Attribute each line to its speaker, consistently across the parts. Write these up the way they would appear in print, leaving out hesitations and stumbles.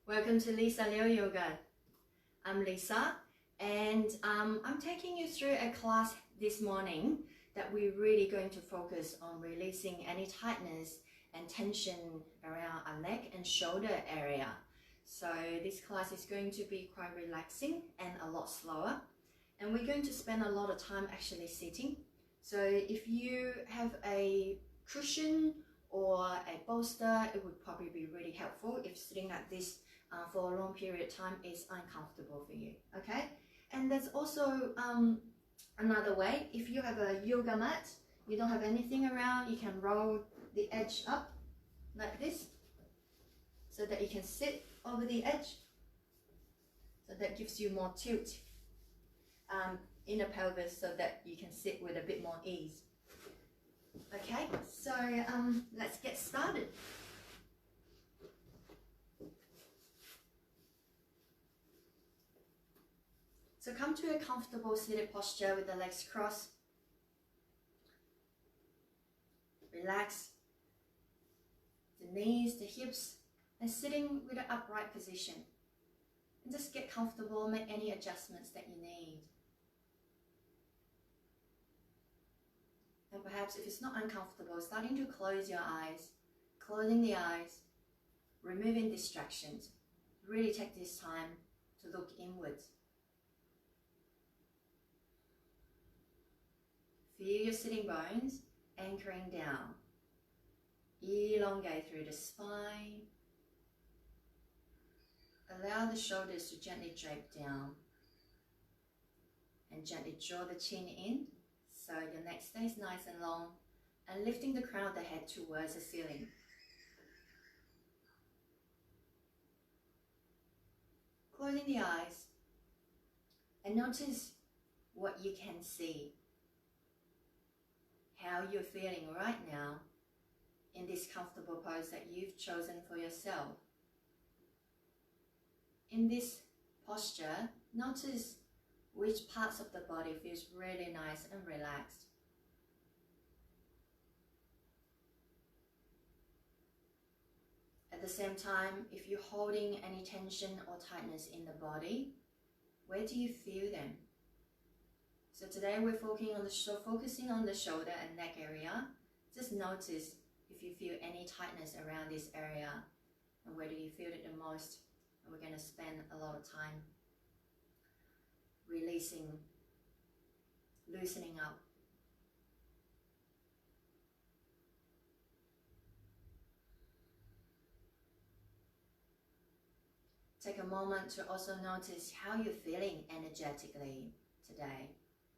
Speaker 1: Welcome to Lisa Liu Yoga. I'm Lisa and I'm taking you through a class this morning that we're really going to focus on releasing any tightness and tension around our neck and shoulder area. So this class is going to be quite relaxing and a lot slower, and we're going to spend a lot of time actually sitting. So if you have a cushion or a bolster, it would probably be really helpful if sitting like this for a long period of time is uncomfortable for you, okay? And there's also another way. If you have a yoga mat, you don't have anything around, you can roll the edge up like this so that you can sit over the edge. So that gives you more tilt in the pelvis so that you can sit with a bit more ease. Okay, so let's get started. So come to a comfortable seated posture with the legs crossed. Relax the knees, the hips, and sitting with an upright position. And just get comfortable, make any adjustments that you need. And perhaps if it's not uncomfortable, starting to close your eyes, closing the eyes, removing distractions. Really take this time to look inwards. Feel your sitting bones anchoring down. Elongate through the spine. Allow the shoulders to gently drape down. And gently draw the chin in so your neck stays nice and long. And lifting the crown of the head towards the ceiling. Closing the eyes. And notice what you can see. How you're feeling right now in this comfortable pose that you've chosen for yourself. In this posture, notice which parts of the body feels really nice and relaxed. At the same time, if you're holding any tension or tightness in the body, where do you feel them? So today we're focusing on the shoulder and neck area. Just notice if you feel any tightness around this area and where do you feel it the most. And we're going to spend a lot of time releasing, loosening up. Take a moment to also notice how you're feeling energetically today.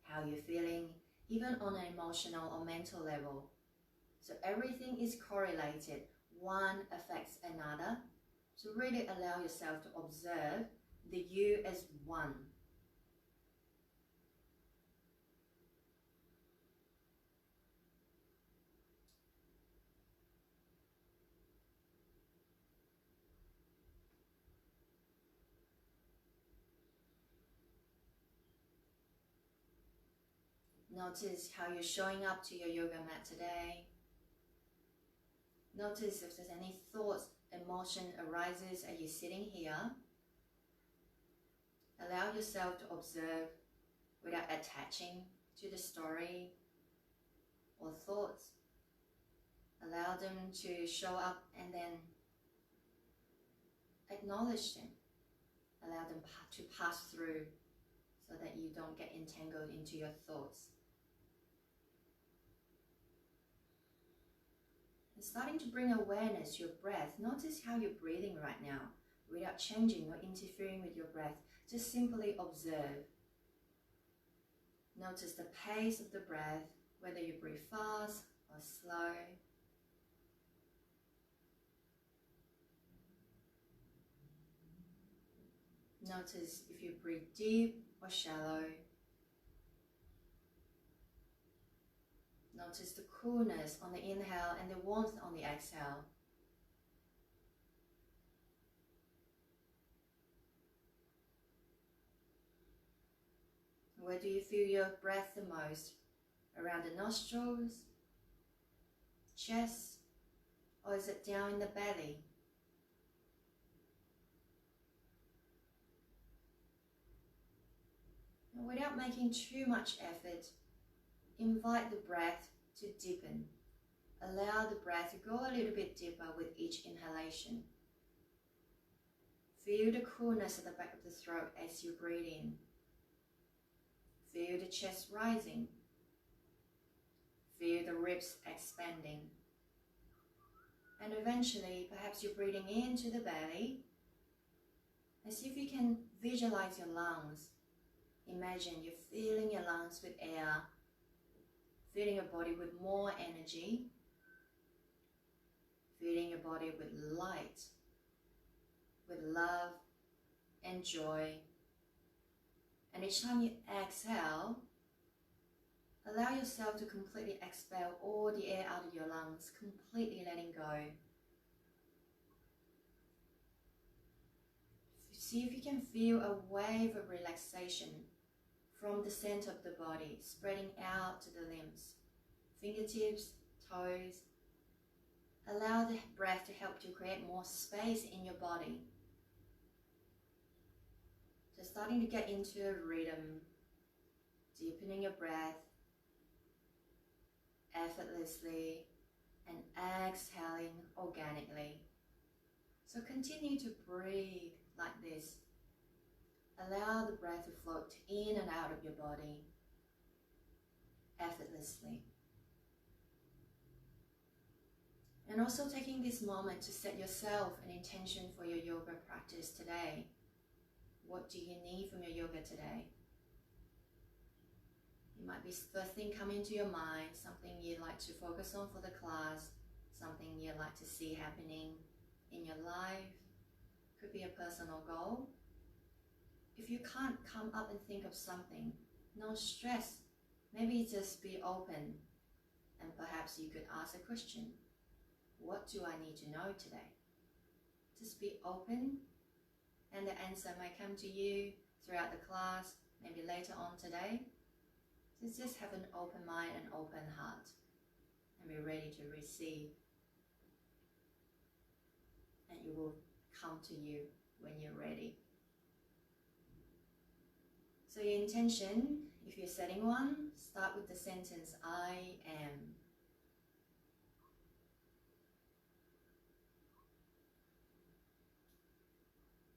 Speaker 1: How you're feeling even on an emotional or mental level. So everything is correlated. One affects another. So really allow yourself to observe the you as one. Notice how you're showing up to your yoga mat today. Notice if there's any thoughts, emotion arises as you're sitting here. Allow yourself to observe without attaching to the story or thoughts. Allow them to show up and then acknowledge them. Allow them to pass through so that you don't get entangled into your thoughts. And starting to bring awareness to your breath. Notice how you're breathing right now without changing or interfering with your breath. Just simply observe. Notice the pace of the breath, whether you breathe fast or slow. Notice if you breathe deep or shallow. Notice the coolness on the inhale and the warmth on the exhale. Where do you feel your breath the most? Around the nostrils, chest, or is it down in the belly? And without making too much effort, invite the breath to deepen. Allow the breath to go a little bit deeper with each inhalation. Feel the coolness at the back of the throat as you breathe in. Feel the chest rising. Feel the ribs expanding. And eventually, perhaps you're breathing into the belly. And see if you can visualize your lungs. Imagine you're filling your lungs with air, filling your body with more energy, filling your body with light, with love and joy. And each time you exhale, allow yourself to completely expel all the air out of your lungs, completely letting go. See if you can feel a wave of relaxation from the center of the body, spreading out to the limbs, fingertips, toes. Allow the breath to help you create more space in your body. So starting to get into a rhythm, deepening your breath effortlessly and exhaling organically. So continue to breathe like this. Allow the breath to float in and out of your body effortlessly. And also taking this moment to set yourself an intention for your yoga practice today. What do you need from your yoga today? It might be first thing coming to your mind, something you'd like to focus on for the class, something you'd like to see happening in your life. Could be a personal goal. If you can't come up and think of something, no stress. Maybe just be open, and perhaps you could ask a question. What do I need to know today? Just be open, and the answer may come to you throughout the class, maybe later on today. So just have an open mind and open heart, and be ready to receive. And it will come to you when you're ready. So your intention, if you're setting one, start with the sentence, I am.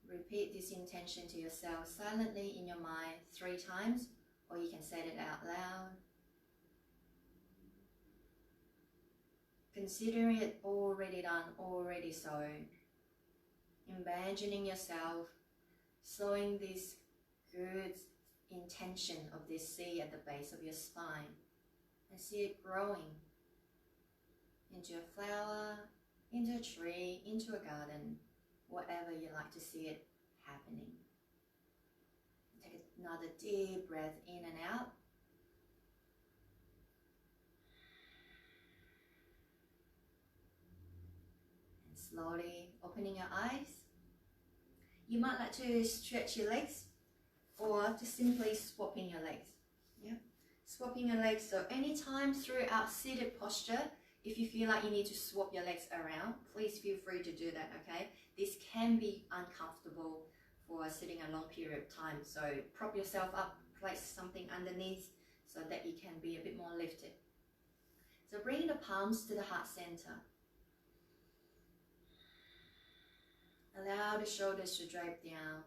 Speaker 1: Repeat this intention to yourself silently in your mind 3 times, or you can say it out loud. Consider it already done, already so. Imagining yourself sowing this good intention of this seed at the base of your spine, and see it growing into a flower, into a tree, into a garden, whatever you like to see it happening. Take another deep breath in and out. And slowly opening your eyes. You might like to stretch your legs, or just simply swapping your legs. Yeah, swapping your legs. So anytime throughout seated posture, if you feel like you need to swap your legs around, please feel free to do that, okay? This can be uncomfortable for sitting a long period of time. So prop yourself up, place something underneath so that you can be a bit more lifted. So bring the palms to the heart center. Allow the shoulders to drape down.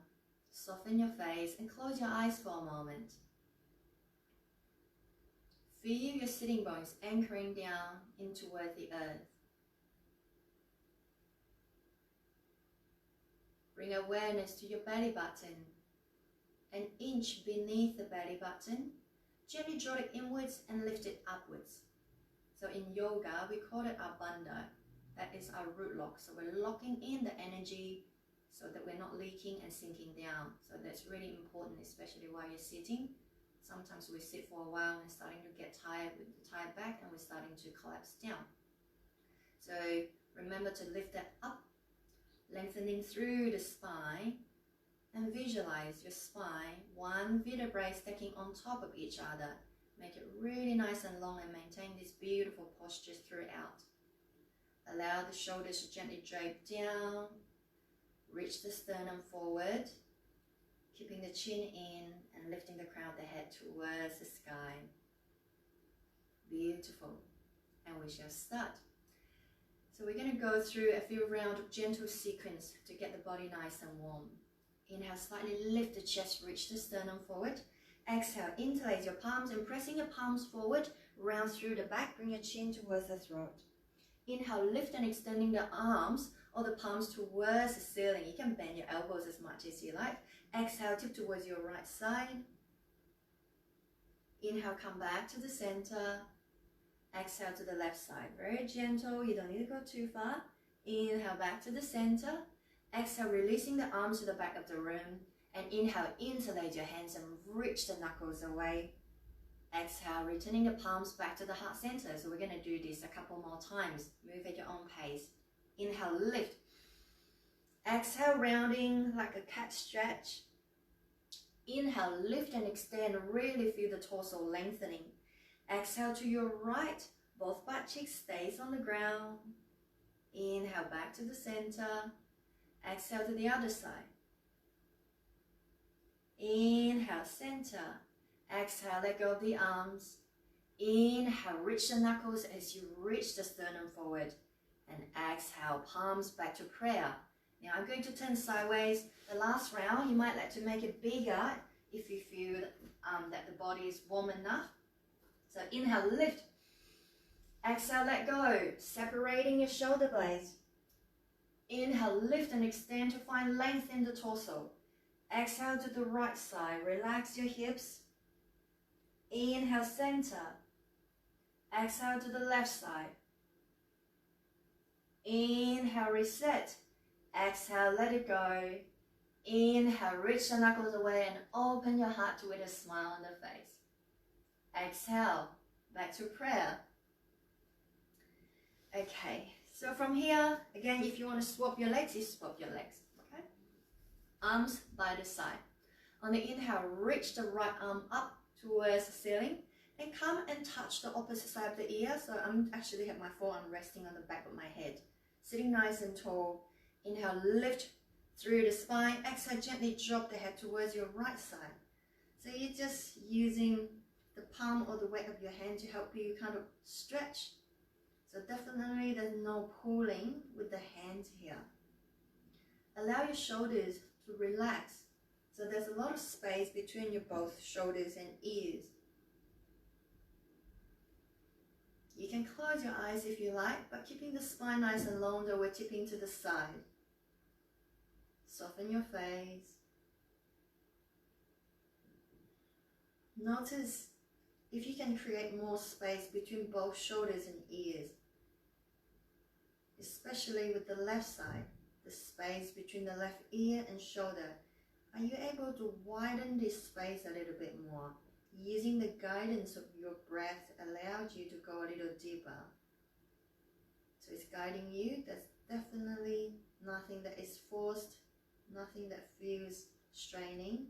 Speaker 1: Soften your face and close your eyes for a moment. Feel your sitting bones anchoring down in toward the earth. Bring awareness to your belly button. An inch beneath the belly button, gently draw it inwards and lift it upwards. So in yoga, we call it our bandha. That is our root lock. So we're locking in the energy so that we're not leaking and sinking down. So that's really important, especially while you're sitting. Sometimes we sit for a while and starting to get tired with the tired back, and we're starting to collapse down. So remember to lift that up, lengthening through the spine, and visualize your spine, one vertebrae stacking on top of each other. Make it really nice and long and maintain this beautiful posture throughout. Allow the shoulders to gently drape down. Reach the sternum forward. keeping the chin in and lifting the crown of the head towards the sky. Beautiful. And we shall start. So we're going to go through a few rounds of gentle sequence to get the body nice and warm. Inhale, slightly lift the chest, reach the sternum forward. Exhale, interlace your palms and pressing your palms forward, round through the back, bring your chin towards the throat. Inhale, lift and extending the arms or the palms towards the ceiling. You can bend your elbows as much as you like. Exhale, tip towards your right side. Inhale, come back to the center. Exhale to the left side. Very gentle, you don't need to go too far. Inhale, back to the center. Exhale, releasing the arms to the back of the room. And inhale, interlace your hands and reach the knuckles away. Exhale, returning the palms back to the heart center. So we're going to do this a couple more times. Move at your own pace. Inhale, lift. Exhale, rounding like a cat stretch. Inhale, lift and extend. Really feel the torso lengthening. Exhale to your right. Both butt cheeks stays on the ground. Inhale, back to the center. Exhale to the other side. Inhale, center. Exhale, let go of the arms. Inhale, reach the knuckles as you reach the sternum forward. And exhale, palms back to prayer. Now I'm going to turn sideways. The last round, you might like to make it bigger if you feel that the body is warm enough. So inhale, lift. Exhale, let go. Separating your shoulder blades. Inhale, lift and extend to find length in the torso. Exhale to the right side. Relax your hips. Inhale, center. Exhale to the left side. Inhale, reset. Exhale, let it go. Inhale, reach the knuckles away and open your heart with a smile on the face. Exhale, back to prayer. Okay, so from here, again, if you want to swap your legs, you swap your legs. Okay, arms by the side. On the inhale, reach the right arm up towards the ceiling and come and touch the opposite side of the ear. So I'm actually have my forearm resting on the back of my head, sitting nice and tall. Inhale, lift through the spine. Exhale, gently drop the head towards your right side. So you're just using the palm or the weight of your hand to help you kind of stretch. So definitely there's no pulling with the hands here. Allow your shoulders to relax. So there's a lot of space between your both shoulders and ears. You can close your eyes if you like, but keeping the spine nice and long, though we're tipping to the side. Soften your face. Notice if you can create more space between both shoulders and ears, especially with the left side, the space between the left ear and shoulder. Are you able to widen this space a little bit more? Using the guidance of your breath allows you to go a little deeper. So it's guiding you. There's definitely nothing that is forced, nothing that feels straining.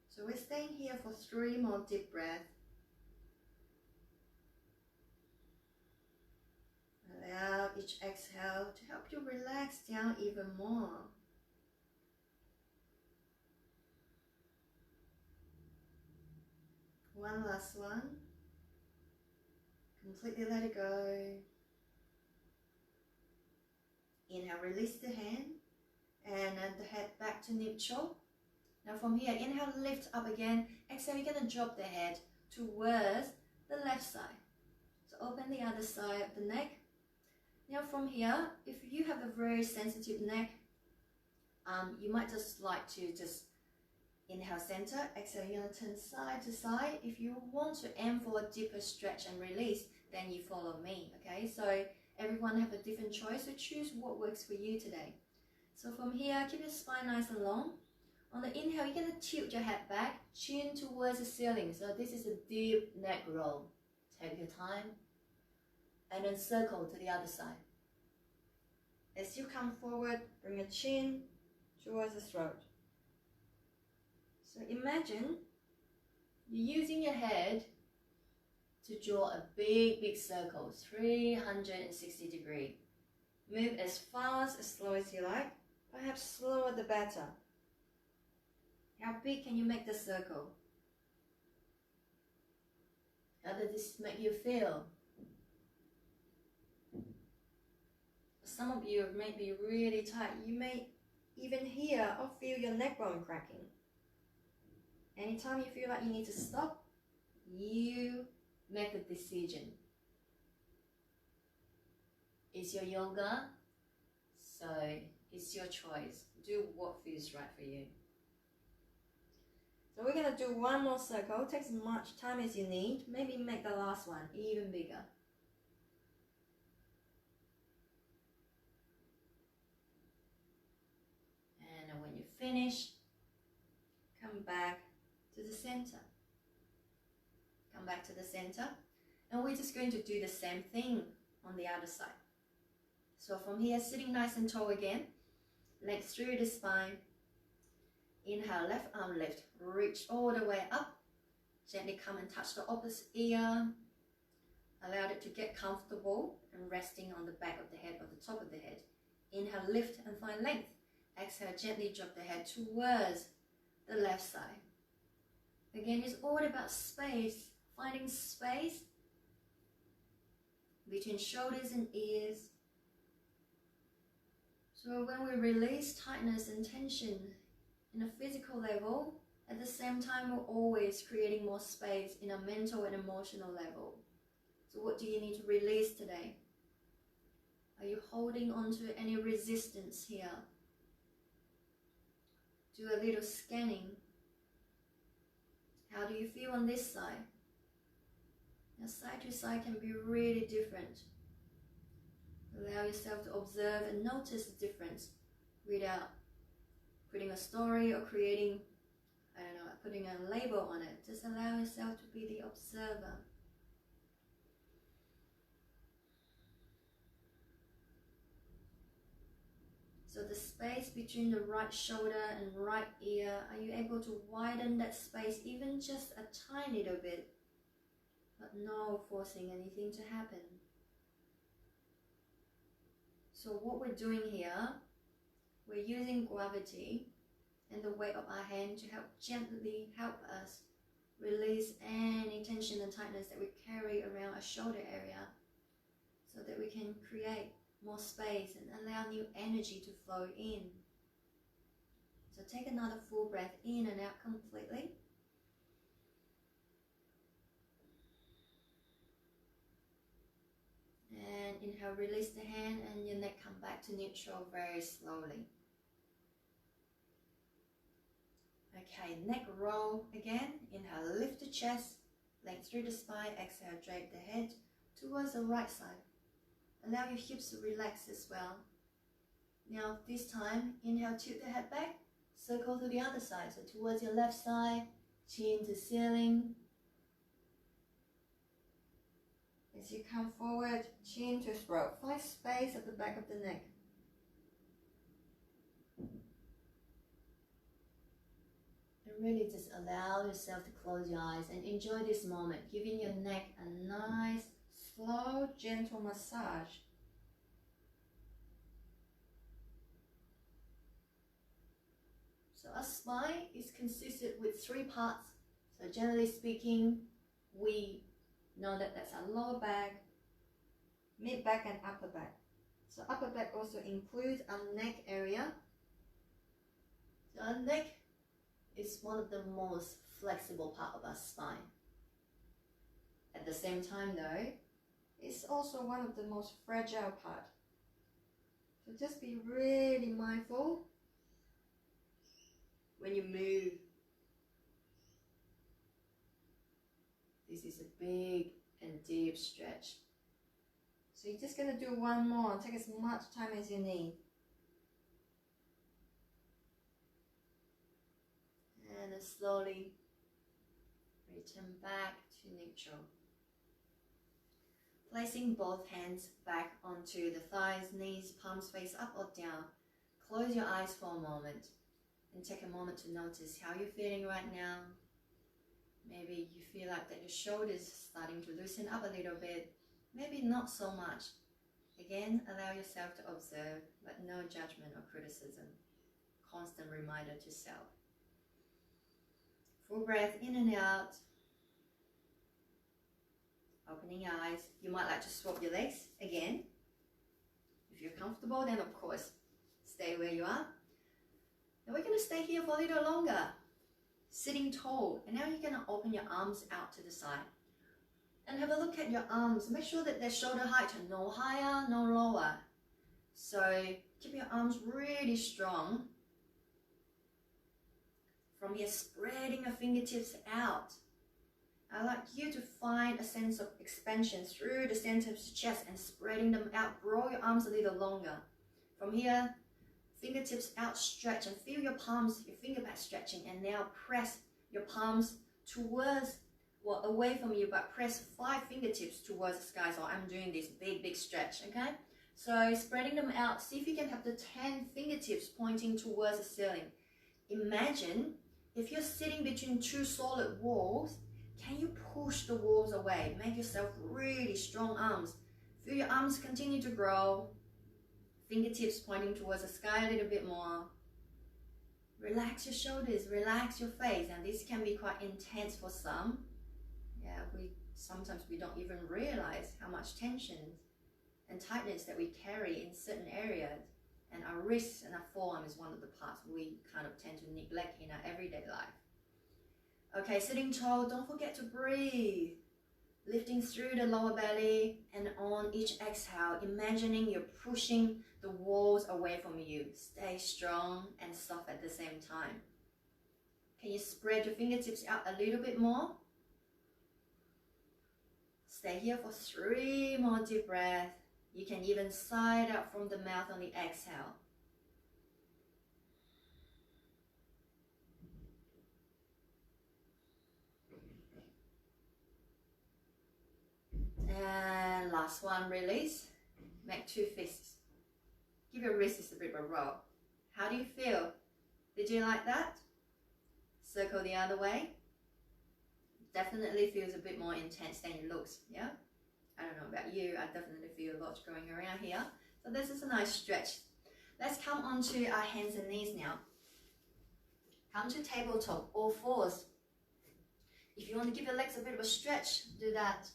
Speaker 1: So we're staying here for 3 more deep breaths. Allow each exhale to help you relax down even more. One last one. Completely let it go. Inhale, release the hand and then the head back to neutral. Now from here, inhale, lift up again. Exhale, you're going to drop the head towards the left side. So open the other side of the neck. Now from here, if you have a very sensitive neck, you might just like to just inhale center, exhale, you're going to turn side to side. If you want to aim for a deeper stretch and release, then you follow me, okay? So everyone have a different choice, so choose what works for you today. So from here, keep your spine nice and long. On the inhale, you're going to tilt your head back, chin towards the ceiling. So this is a deep neck roll. Take your time. And then circle to the other side. As you come forward, bring your chin towards the throat. So imagine you're using your head to draw a big circle, 360 degrees. Move as fast, as slow as you like. Perhaps slower the better. How big can you make the circle? How does this make you feel? Some of you may be really tight. You may even hear or feel your neck bone cracking. Anytime you feel like you need to stop, you make a decision. It's your yoga, so it's your choice. Do what feels right for you. So we're going to do one more circle. Take as much time as you need. Maybe make the last one even bigger. And when you finish, come back to the center. Come back to the center. And we're just going to do the same thing on the other side. So from here, sitting nice and tall again. Legs through the spine. Inhale, left arm lift. Reach all the way up. Gently come and touch the opposite ear. Allow it to get comfortable and resting on the back of the head or the top of the head. Inhale, lift and find length. Exhale, gently drop the head towards the left side. Again, it's all about space. Finding space between shoulders and ears. So when we release tightness and tension in a physical level, at the same time we're always creating more space in a mental and emotional level. So what do you need to release today? Are you holding on to any resistance here? Do a little scanning. How do you feel on this side? Now side to side can be really different. Allow yourself to observe and notice the difference without putting a story or creating, putting a label on it. Just allow yourself to be the observer. So the space between the right shoulder and right ear, are you able to widen that space even just a tiny little bit, but no forcing anything to happen? So what we're doing here, we're using gravity and the weight of our hand to gently help us release any tension and tightness that we carry around our shoulder area, so that we can create more space and allow new energy to flow in. So take another full breath in and out completely. And inhale, release the hand and your neck come back to neutral very slowly. Okay, neck roll again. Inhale, lift the chest, length through the spine. Exhale, drape the head towards the right side. Allow your hips to relax as well. Now this time, inhale, tilt the head back, circle to the other side. So towards your left side, chin to ceiling. As you come forward, chin to throat. Find space at the back of the neck. And really just allow yourself to close your eyes and enjoy this moment, giving your neck a nice, slow, gentle massage. So our spine is consisted with 3 parts. So generally speaking, we know that that's our lower back, mid back and upper back. So upper back also includes our neck area. So our neck is one of the most flexible part of our spine. At the same time though, it's also one of the most fragile part. So just be really mindful when you move. This is a big and deep stretch. So you're just going to do one more. Take as much time as you need. And then slowly return back to neutral. Placing both hands back onto the thighs, knees, palms face up or down. Close your eyes for a moment and take a moment to notice how you're feeling right now. Maybe you feel like that your shoulders starting to loosen up a little bit. Maybe not so much. Again, allow yourself to observe, but no judgment or criticism. Constant reminder to self. Full breath in and out. Opening your eyes. You might like to swap your legs again. If you're comfortable, then of course, stay where you are. Now we're going to stay here for a little longer. Sitting tall. And now you're going to open your arms out to the side. And have a look at your arms. Make sure that they're shoulder height, no higher, no lower. So keep your arms really strong. From here, spreading your fingertips out. I'd like you to find a sense of expansion through the center of the chest and spreading them out. Grow your arms a little longer. From here, fingertips outstretch and feel your palms, your finger pads stretching, and now press your palms towards, well, away from you, but press 5 fingertips towards the sky. So I'm doing this big stretch, okay? So spreading them out, see if you can have the 10 fingertips pointing towards the ceiling. Imagine if you're sitting between 2 solid walls, can you push the walls away? Make yourself really strong arms. Feel your arms continue to grow. Fingertips pointing towards the sky a little bit more. Relax your shoulders, relax your face. And this can be quite intense for some. Yeah, sometimes we don't even realize how much tension and tightness that we carry in certain areas. And our wrists and our forearm is one of the parts we kind of tend to neglect in our everyday life. Okay, sitting tall, don't forget to breathe. Lifting through the lower belly, and on each exhale, imagining you're pushing the walls away from you. Stay strong and soft at the same time. Can you spread your fingertips out a little bit more? Stay here for 3 more deep breaths. You can even sigh out from the mouth on the exhale. And last one, release. Make 2 fists. Give your wrists a bit of a roll. How do you feel? Did you like that? Circle the other way. Definitely feels a bit more intense than it looks, yeah? I don't know about you, I definitely feel a lot going around here. So this is a nice stretch. Let's come on to our hands and knees now. Come to tabletop, all fours. If you want to give your legs a bit of a stretch, do that.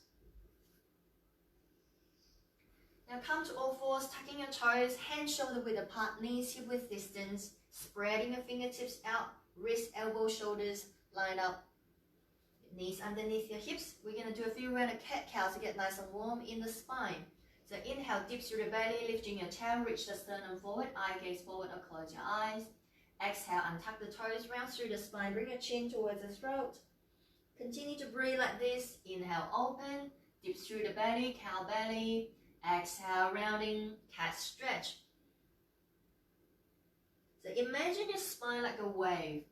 Speaker 1: Now come to all fours, tucking your toes, hands shoulder width apart, knees hip width distance, spreading your fingertips out, wrist, elbow, shoulders line up, knees underneath your hips. We're going to do a few rounds of cat-cow to get nice and warm in the spine. So inhale, dip through the belly, lifting your tail, reach the sternum forward, eye gaze forward or close your eyes. Exhale, untuck the toes, round through the spine, bring your chin towards the throat. Continue to breathe like this. Inhale, open, dip through the belly, cow belly. Exhale, rounding, cat stretch. So imagine your spine like a wave.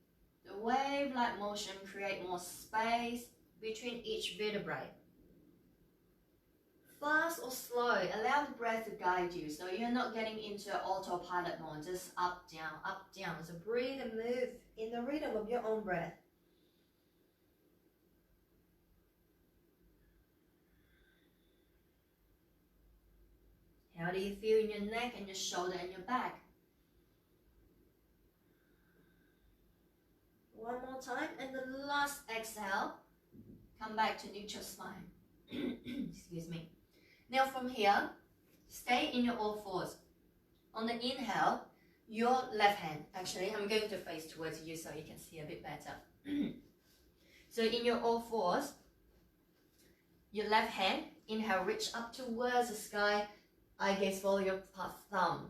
Speaker 1: The wave-like motion creates more space between each vertebrae. Fast or slow, allow the breath to guide you so you're not getting into autopilot mode, just up, down, up, down. So breathe and move in the rhythm of your own breath. How do you feel in your neck and your shoulder and your back? One more time, and the last exhale, come back to neutral spine. Excuse me. Now from here, stay in your all fours. On the inhale, your left hand, actually, I'm going to face towards you so you can see a bit better. So in your all fours, your left hand, inhale, reach up towards the sky. Eye gaze, follow your thumb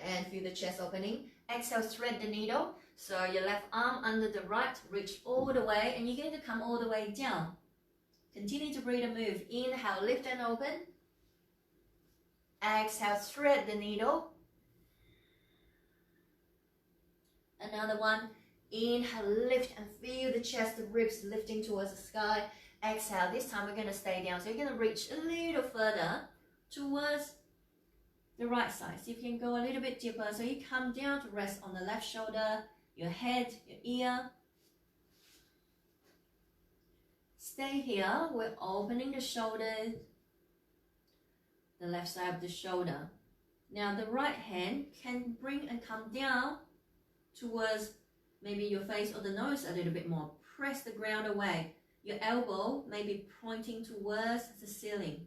Speaker 1: and feel the chest opening. Exhale, thread the needle. So your left arm under the right, reach all the way, and you're going to come all the way down. Continue to breathe and move. Inhale, lift and open. Exhale, thread the needle. Another one. Inhale, lift and feel the chest, the ribs lifting towards the sky. Exhale, this time we're going to stay down. So you're going to reach a little further towards the right side. So you can go a little bit deeper. So you come down to rest on the left shoulder, your head, your ear. Stay here. We're opening the shoulders, the left side of the shoulder. Now the right hand can bring and come down towards maybe your face or the nose a little bit more. Press the ground away. Your elbow may be pointing towards the ceiling.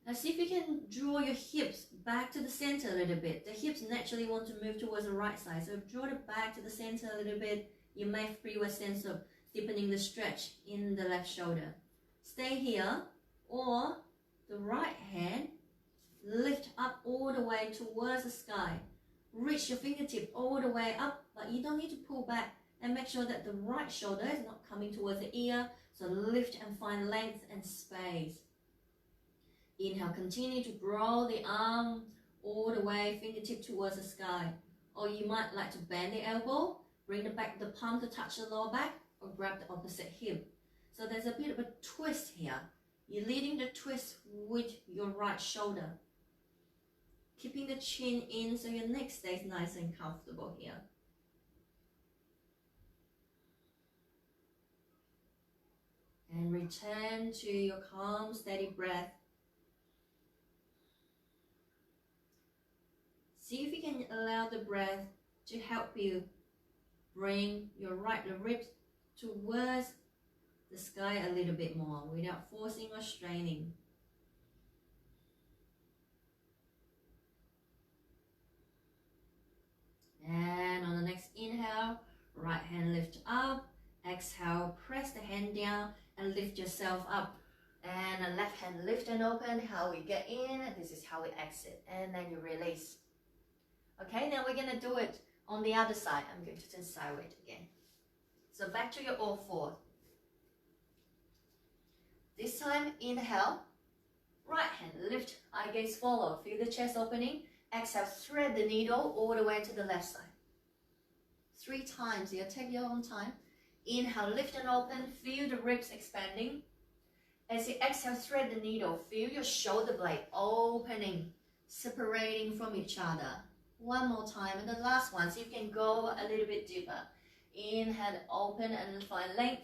Speaker 1: Now see if you can draw your hips back to the center a little bit. The hips naturally want to move towards the right side. So draw it back to the center a little bit. You may feel a sense of deepening the stretch in the left shoulder. Stay here, or the right hand, lift up all the way towards the sky. Reach your fingertip all the way up, but you don't need to pull back. And make sure that the right shoulder is not coming towards the ear. So lift and find length and space. Inhale, continue to grow the arm all the way, fingertip towards the sky. Or you might like to bend the elbow, bring the back, the palm to touch the lower back, or grab the opposite hip. So there's a bit of a twist here. You're leading the twist with your right shoulder. Keeping the chin in so your neck stays nice and comfortable here. And return to your calm, steady breath. See if you can allow the breath to help you bring your right ribs towards the sky a little bit more without forcing or straining. And on the next inhale, right hand lift up. Exhale, press the hand down and lift yourself up. And the left hand lift and open. How we get in, this is how we exit. And then you release. Okay, now we're going to do it on the other side. I'm going to turn sideways again. So back to your all four. This time, inhale. Right hand lift, eye gaze follow. Feel the chest opening. Exhale, thread the needle all the way to the left side. 3 times here, take your own time. Inhale, lift and open. Feel the ribs expanding. As you exhale, thread the needle. Feel your shoulder blade opening, separating from each other. One more time, and the last one, so you can go a little bit deeper. Inhale, open and find length.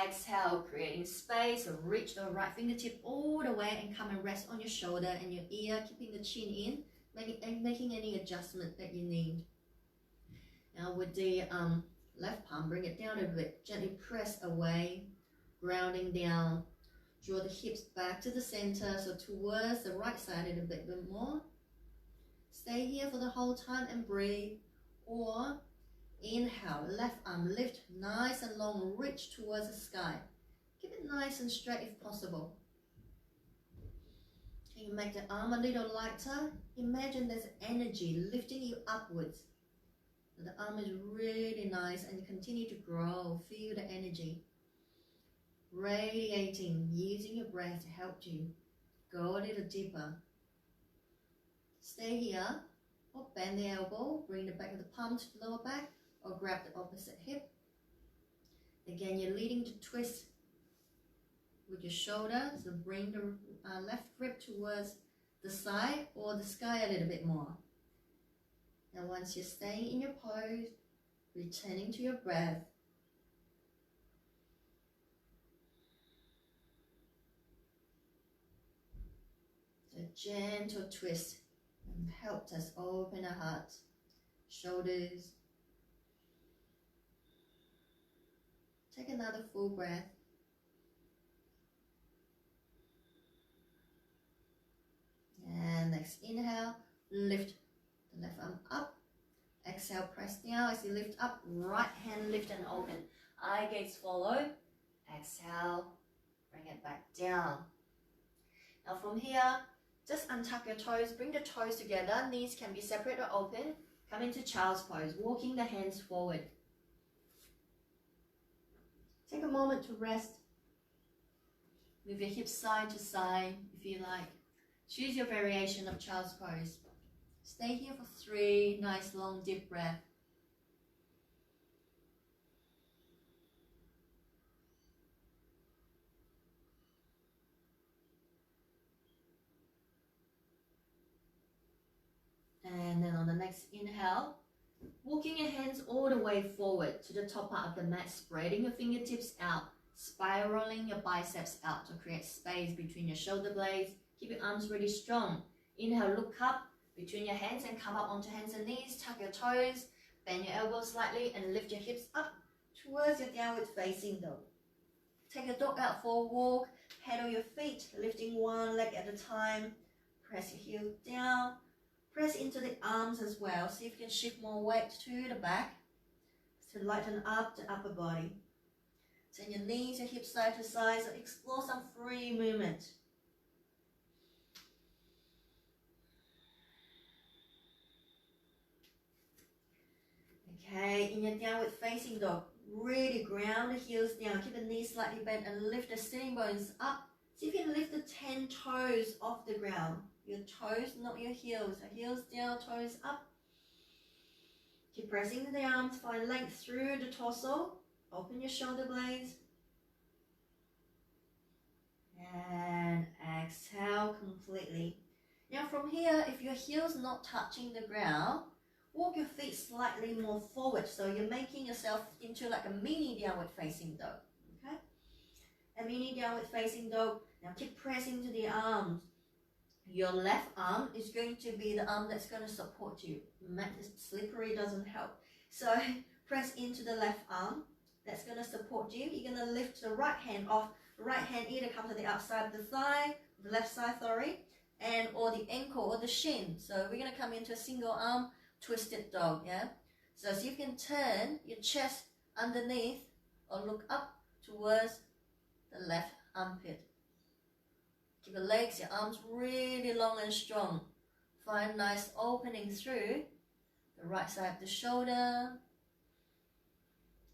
Speaker 1: Exhale, creating space. So reach the right fingertip all the way and come and rest on your shoulder and your ear, keeping the chin in, making any adjustment that you need. Now with the left palm, bring it down a bit. Gently press away, grounding down. Draw the hips back to the center, so towards the right side a little bit more. Stay here for the whole time and breathe. Or inhale, left arm lift, nice and long, reach towards the sky. Keep it nice and straight if possible. Can you make the arm a little lighter? Imagine there's energy lifting you upwards. The arm is really nice and you continue to grow. Feel the energy radiating, using your breath to help you go a little deeper. Stay here, or bend the elbow, bring the back of the palm to the lower back, or grab the opposite hip. Again, you're leading to twist with your shoulder, so bring the left rib towards the side or the sky a little bit more. Now once you're staying in your pose, returning to your breath. A gentle twist and helps us open our heart, shoulders. Take another full breath. And next inhale, lift the left arm up. Exhale, press down as you lift up. Right hand lift and open. Eye gaze follow. Exhale, bring it back down. Now from here, just untuck your toes, bring the toes together, knees can be separate or open. Come into child's pose, walking the hands forward. Take a moment to rest. Move your hips side to side if you like. Choose your variation of child's pose. Stay here for 3 nice long deep breaths. And then on the next inhale, Walking your hands all the way forward to the top part of the mat, spreading your fingertips out, spiraling your biceps out to create space between your shoulder blades. Keep your arms really strong. Inhale, look up between your hands and come up onto hands and knees. Tuck your toes, bend your elbows slightly and lift your hips up towards your downward facing dog. Take your dog out for a walk, pedal your feet, lifting one leg at a time. Press your heel down. Press into the arms as well. See if you can shift more weight to the back to lighten up the upper body. Turn your knees, your hips side to side, so explore some free movement. Okay, in your downward facing dog, really ground the heels down. Keep the knees slightly bent and lift the sitting bones up. See if you can lift the 10 toes off the ground. Your toes, not your heels. So heels down, toes up. Keep pressing the arms, find length through the torso. Open your shoulder blades. And exhale completely. Now from here, if your heel's not touching the ground, walk your feet slightly more forward. So you're making yourself into like a mini downward facing dog. Okay? A mini downward facing dog. Now keep pressing to the arms. Your left arm is going to be the arm that's going to support you. Mat is slippery, doesn't help. So press into the left arm. That's going to support you. You're going to lift the right hand off. The right hand either comes to the outside of the thigh, the left side, sorry, and or the ankle or the shin. So we're going to come into a single arm twisted dog, yeah? So see if you can turn your chest underneath or look up towards the left armpit. Keep your legs, your arms really long and strong. Find nice opening through the right side of the shoulder.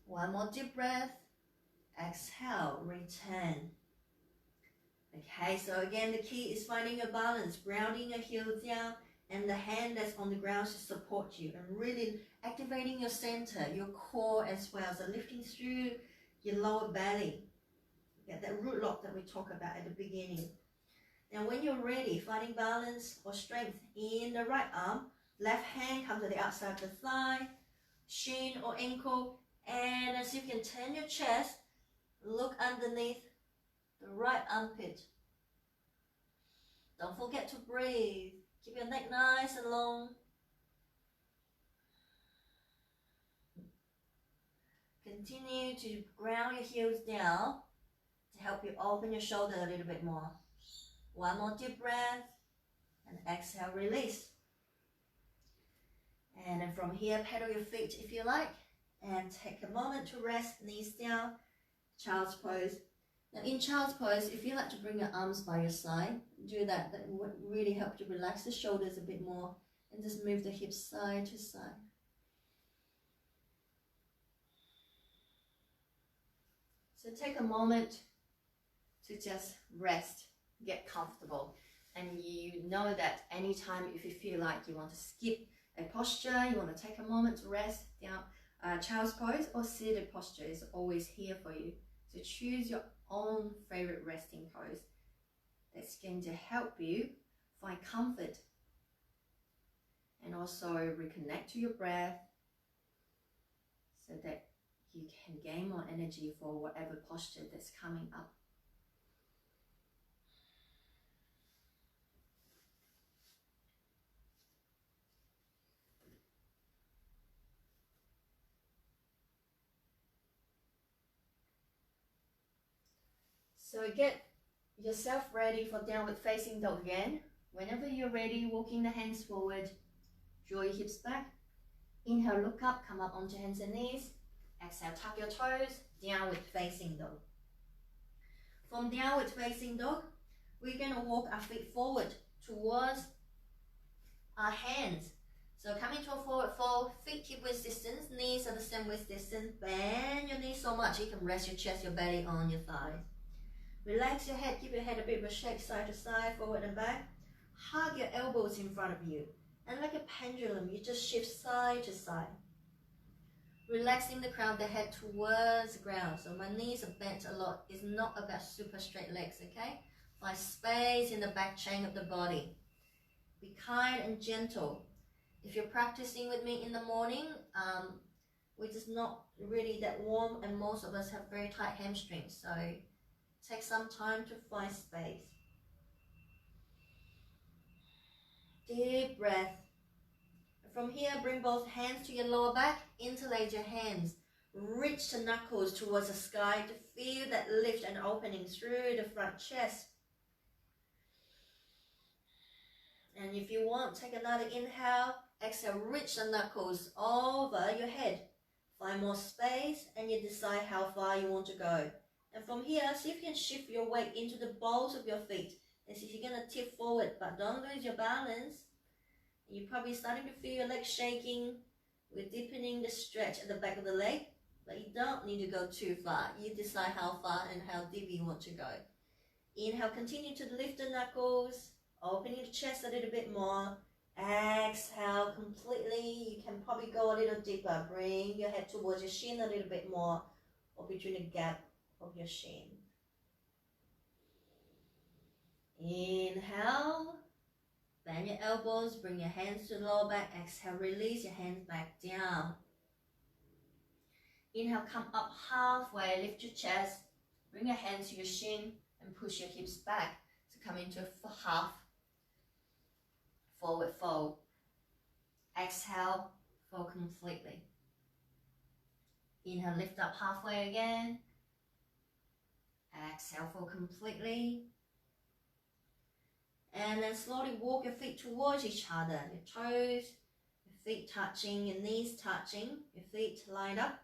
Speaker 1: One more deep breath. Exhale, return. Okay, so again, the key is finding a balance, grounding your heels down and the hand that's on the ground to support you and really activating your center, your core as well. So lifting through your lower belly. Get that root lock that we talked about at the beginning. Now when you're ready, finding balance or strength in the right arm, left hand comes to the outside of the thigh, shin or ankle, and as you can turn your chest, look underneath the right armpit. Don't forget to breathe. Keep your neck nice and long. Continue to ground your heels down to help you open your shoulder a little bit more. One more deep breath and exhale, release. And then from here, pedal your feet if you like and take a moment to rest, knees down, child's pose. Now in child's pose, if you like to bring your arms by your side, do that. That would really help you relax the shoulders a bit more and just move the hips side to side. So take a moment to just rest, get comfortable. And you know that anytime if you feel like you want to skip a posture, you want to take a moment to rest, down child's pose or seated posture is always here for you. So choose your own favorite resting pose that's going to help you find comfort and also reconnect to your breath so that you can gain more energy for whatever posture that's coming up. So get yourself ready for downward facing dog again. Whenever you're ready, walking the hands forward, draw your hips back. Inhale, look up, come up onto hands and knees. Exhale, tuck your toes, downward facing dog. From downward facing dog, we're going to walk our feet forward towards our hands. So coming to a forward fold, feet keep waist distance, knees are the same waist distance. Bend your knees so much you can rest your chest, your belly on your thighs. Relax your head, give your head a bit of a shake side to side, forward and back. Hug your elbows in front of you. And like a pendulum, you just shift side to side. Relaxing the crown of the head towards the ground. So my knees are bent a lot. It's not about super straight legs, okay? Find space in the back chain of the body. Be kind and gentle.
Speaker 2: If you're practicing with me in the morning, which is not really that warm, and most of us have very tight hamstrings, so take some time to find space. Deep breath. From here, bring both hands to your lower back, interlace your hands. Reach the knuckles towards the sky to feel that lift and opening through the front chest. And if you want, take another inhale. Exhale, reach the knuckles over your head. Find more space and you decide how far you want to go. And from here, see if you can shift your weight into the balls of your feet. And see if you're going to tip forward, but don't lose your balance. You're probably starting to feel your legs shaking. We're deepening the stretch at the back of the leg, but you don't need to go too far. You decide how far and how deep you want to go. Inhale, continue to lift the knuckles, opening the chest a little bit more. Exhale completely. You can probably go a little deeper. Bring your head towards your shin a little bit more, or between the gap of your shin. Inhale. Bend your elbows, bring your hands to the lower back. Exhale, release your hands back down. Inhale, come up halfway, lift your chest, bring your hands to your shin and push your hips back. So come into a half forward fold. Exhale, fold completely. Inhale, lift up halfway again. Exhale, fold completely. And then slowly walk your feet towards each other. Your toes, your feet touching, your knees touching, your feet lined up.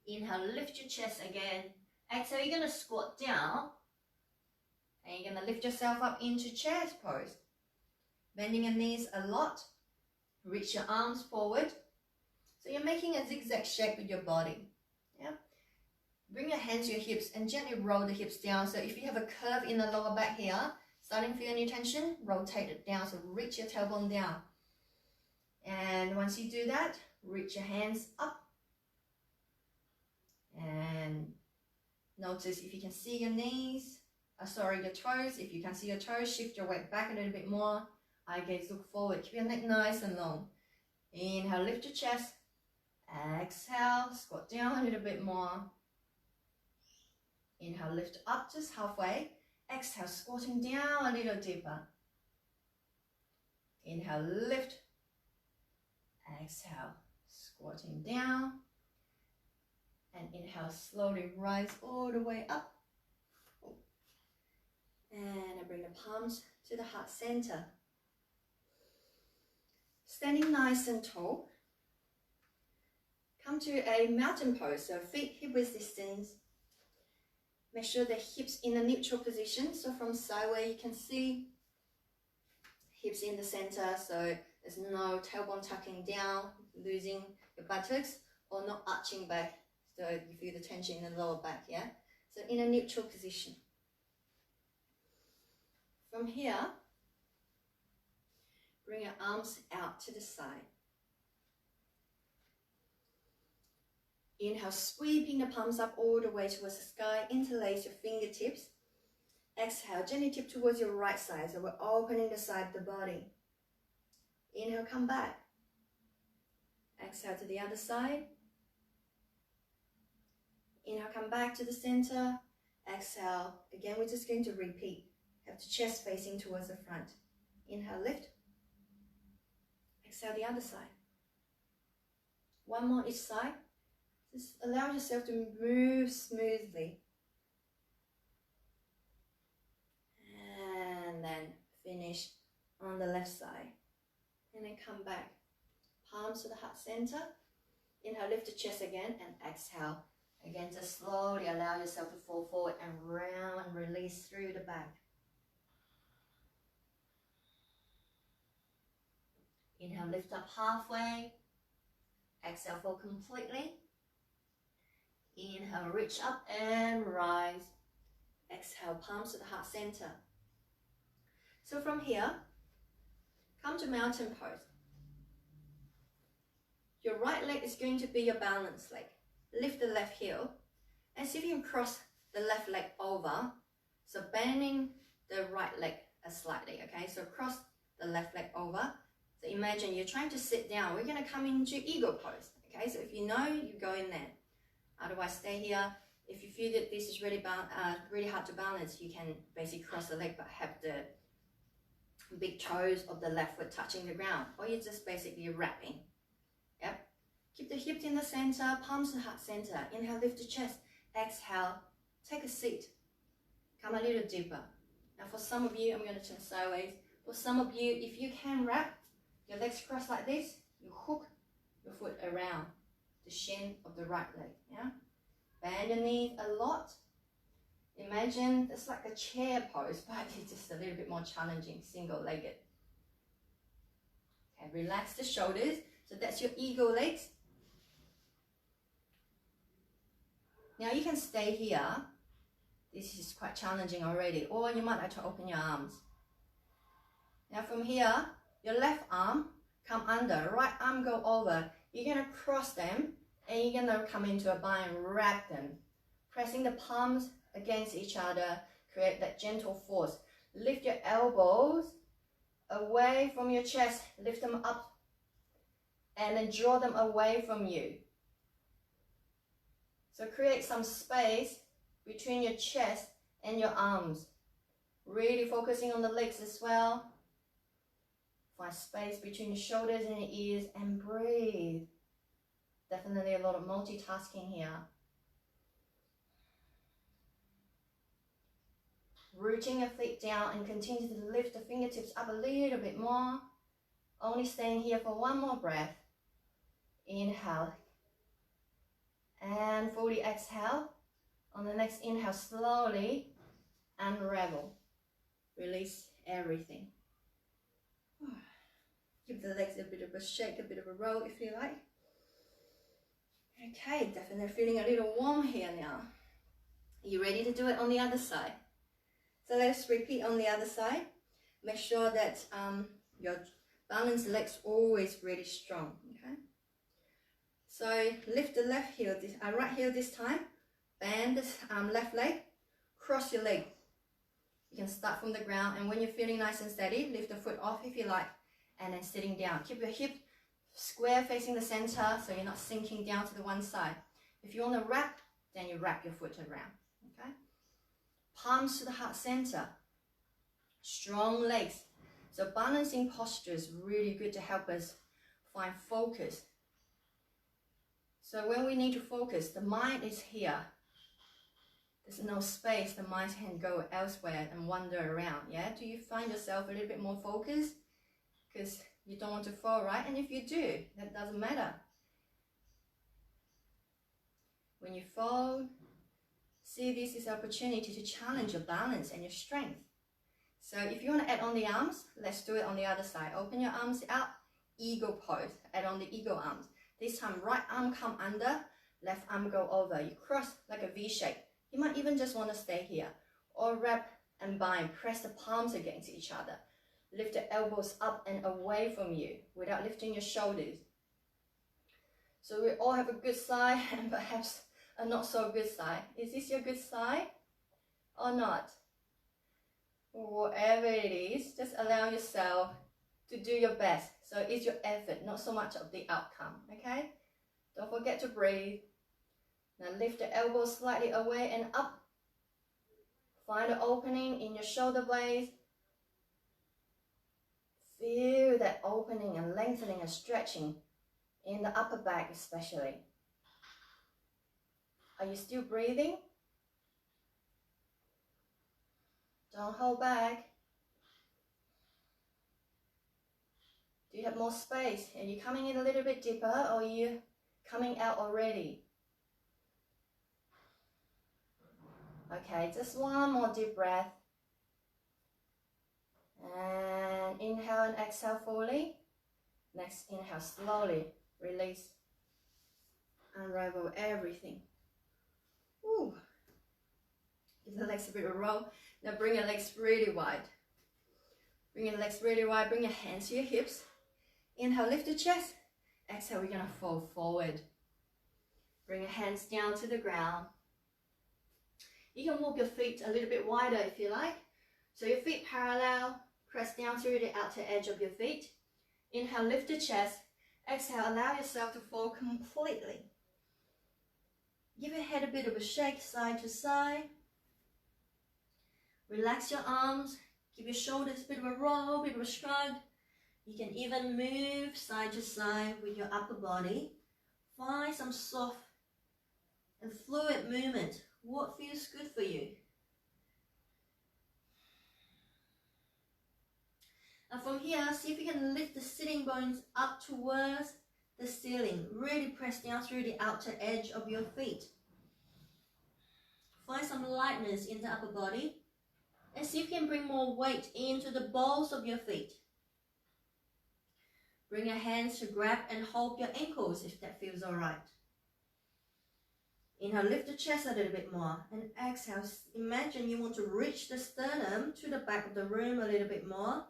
Speaker 2: Inhale, lift your chest again. Exhale, you're going to squat down. And you're going to lift yourself up into chest pose. Bending your knees a lot. Reach your arms forward. So you're making a zigzag shape with your body. Yeah. Bring your hands to your hips and gently roll the hips down. So if you have a curve in the lower back here, starting to feel any tension, rotate it down. So reach your tailbone down. And once you do that, reach your hands up. And notice if you can see your knees, your toes. If you can see your toes, shift your weight back a little bit more. Eye gaze look forward. Keep your neck nice and long. Inhale, lift your chest. Exhale, squat down a little bit more. Inhale, lift up just halfway. Exhale, squatting down a little deeper. Inhale, lift. Exhale, squatting down. And inhale, slowly rise all the way up. And I bring the palms to the heart center. Standing nice and tall. Come to a mountain pose, so feet hip width distance. Make sure the hips in a neutral position. So from sideways, you can see hips in the center. So there's no tailbone tucking down, losing your buttocks, or not arching back. So you feel the tension in the lower back, yeah? So in a neutral position. From here, bring your arms out to the side. Inhale, sweeping the palms up all the way towards the sky. Interlace your fingertips. Exhale, gently tip towards your right side. So we're opening the side of the body. Inhale, come back. Exhale to the other side. Inhale, come back to the center. Exhale. Again, we're just going to repeat. Have the chest facing towards the front. Inhale, lift. Exhale, the other side. One more each side. Just allow yourself to move smoothly. And then finish on the left side. And then come back. Palms to the heart center. Inhale, lift the chest again and exhale. Again, just slowly allow yourself to fall forward and round and release through the back. Inhale, lift up halfway. Exhale, fold completely. Inhale, reach up and rise. Exhale, palms to the heart center. So from here, come to mountain pose. Your right leg is going to be your balance leg. Lift the left heel and see if you can cross the left leg over. So bending the right leg slightly, okay? So cross the left leg over.
Speaker 1: So imagine you're trying to sit down. We're going to come into eagle pose. Okay, so if you know, you go in there. Otherwise, stay here. If you feel that this is really hard to balance, you can basically cross the leg but have the big toes of the left foot touching the ground. Or you're just basically wrapping. Yep. Keep the hips in the center, palms to heart center. Inhale, lift the chest. Exhale, take a seat. Come a little deeper. Now for some of you, I'm going to turn sideways. For some of you, if you can wrap your legs crossed like this, you hook your foot around the shin of the right leg. Yeah. Bend your knees a lot. Imagine it's like a chair pose, but it's just a little bit more challenging, single-legged. Okay, relax the shoulders. So that's your eagle legs. Now you can stay here. This is quite challenging already, or you might like to open your arms. Now from here, your left arm come under, right arm go over. You're going to cross them and you're going to come into a bind and wrap them. Pressing the palms against each other, create that gentle force. Lift your elbows away from your chest, lift them up and then draw them away from you. So create some space between your chest and your arms. Really focusing on the legs as well. Find space between your shoulders and your ears and breathe. Definitely a lot of multitasking here. Rooting your feet down and continue to lift the fingertips up a little bit more. Only staying here for one more breath. Inhale. And fully exhale. On the next inhale, slowly unravel. Release everything. Give the legs a bit of a shake, a bit of a roll if you like. Okay, definitely feeling a little warm here now. Are you ready to do it on the other side? So let's repeat on the other side. Make sure that your balanced legs always really strong. Okay. So lift the left heel, right heel this time. Bend the left leg. Cross your leg. You can start from the ground, and when you're feeling nice and steady, lift the foot off if you like, and then sitting down. Keep your hip square facing the center, so you're not sinking down to the one side. If you want to wrap, then you wrap your foot around. Okay. Palms to the heart center. Strong legs. So balancing posture is really good to help us find focus. So when we need to focus, the mind is here. There's no space, the mind can go elsewhere and wander around. Yeah, do you find yourself a little bit more focused? Because you don't want to fall, right? And if you do, that doesn't matter. When you fall, see this is an opportunity to challenge your balance and your strength. So if you want to add on the arms, let's do it on the other side. Open your arms out, eagle pose. Add on the eagle arms. This time, right arm come under, left arm go over. You cross like a V shape. You might even just want to stay here. Or wrap and bind. Press the palms against each other. Lift the elbows up and away from you without lifting your shoulders. So we all have a good side and perhaps a not so good side. Is this your good side or not? Whatever it is, just allow yourself to do your best. So it's your effort, not so much of the outcome, okay? Don't forget to breathe. Now lift the elbows slightly away and up. Find an opening in your shoulder blades. Feel that opening and lengthening and stretching in the upper back especially. Are you still breathing? Don't hold back. Do you have more space? Are you coming in a little bit deeper, or are you coming out already? Okay, just one more deep breath. And inhale and exhale fully. Next inhale, slowly release. Unravel everything. Ooh. Give the legs a bit of a roll. Now bring your legs really wide. Bring your legs really wide. Bring your hands to your hips. Inhale, lift the chest. Exhale, we're going to fold forward. Bring your hands down to the ground. You can walk your feet a little bit wider if you like. So your feet parallel. Press down through the outer edge of your feet. Inhale, lift the chest. Exhale, allow yourself to fall completely. Give your head a bit of a shake side to side. Relax your arms. Give your shoulders a bit of a roll, a bit of a shrug. You can even move side to side with your upper body. Find some soft and fluid movement. What feels good for you? And from here, see if you can lift the sitting bones up towards the ceiling. Really press down through the outer edge of your feet. Find some lightness in the upper body. And see if you can bring more weight into the balls of your feet. Bring your hands to grab and hold your ankles if that feels alright. Inhale, lift the chest a little bit more. And exhale, imagine you want to reach the sternum to the back of the room a little bit more.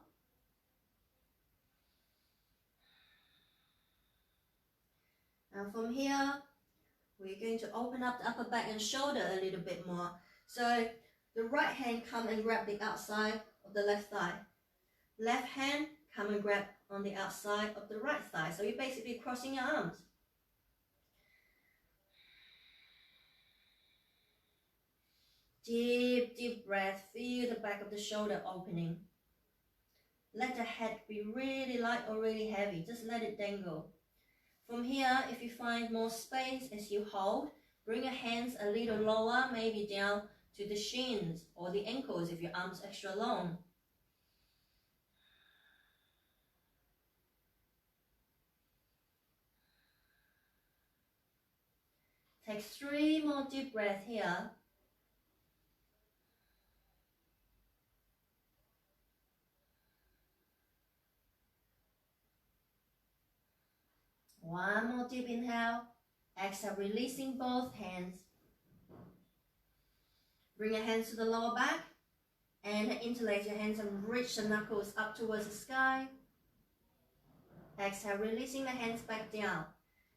Speaker 1: And from here, we're going to open up the upper back and shoulder a little bit more. So the right hand come and grab the outside of the left thigh. Left hand come and grab on the outside of the right thigh. So you're basically crossing your arms. Deep, deep breath. Feel the back of the shoulder opening. Let the head be really light or really heavy. Just let it dangle. From here, if you find more space as you hold, bring your hands a little lower, maybe down to the shins or the ankles if your arm's extra long. Take 3 more deep breaths here. One more deep inhale. Exhale, releasing both hands. Bring your hands to the lower back and interlace your hands and reach the knuckles up towards the sky. Exhale, releasing the hands back down.